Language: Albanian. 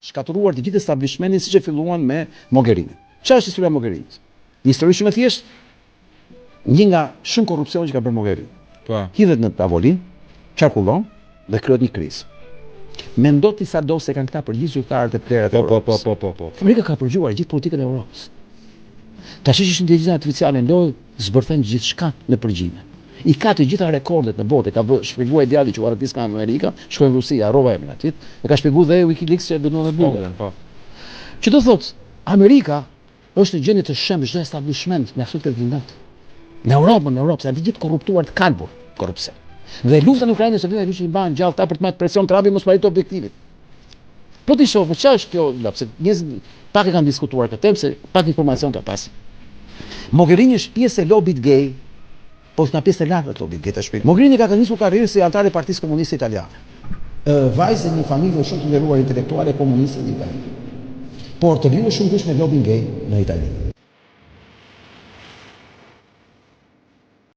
shkatëruar të gjithë establishmentin siç e filluan me Mogherini. Çfarë është historia e Mogherinit? Një histori shumë e thjeshtë, një nga shumë korrupsione që ka bërë Mogherini. Po. Hidhet në tavolinë, qarkullon dhe krijohet një krizë. Mendo ti sa do se kanë këta për gjithë zyrtarët e plerat e Europës. Po. Amerika ka përgjuar gjithë politikën e Europës. Tash që inteligencë artificiale ndoj zbërthejnë gjithçka në përgjithësi. I ka të gjitha rekordet në botë, ka shpjeguar djali që artistë ka në Amerika, shkoi në Rusi, harrova emrin atit, e ka shpjeguar dhe WikiLeaks që do të bëjë. Po. Që do thotë, Amerika është në gjendje të shembë çdo establishment me aftë të vëndat. Në Europë, sa të gjithë korruptuar të kalbur korrupsion. Dhe lufta në Ukrainë se vetë i bën gjallë ta për të marrë presion Trumpi mos parit objektivit. Po ti shoh, çfarë është kjo, sepse njerëzit pak e kanë diskutuar këtë temë se pak informacion ka pas. Mogherini është pjesë e lobit gay, po është nga pjesë e lartë e lobit gay tash. Mogherini ka nisur karrierën si anëtare e Partisë Komuniste Italiane. Vajzë e një familje shumë të nderuar intelektuale komuniste në Itali. Por të lidhur shumë me lobin gay në Itali.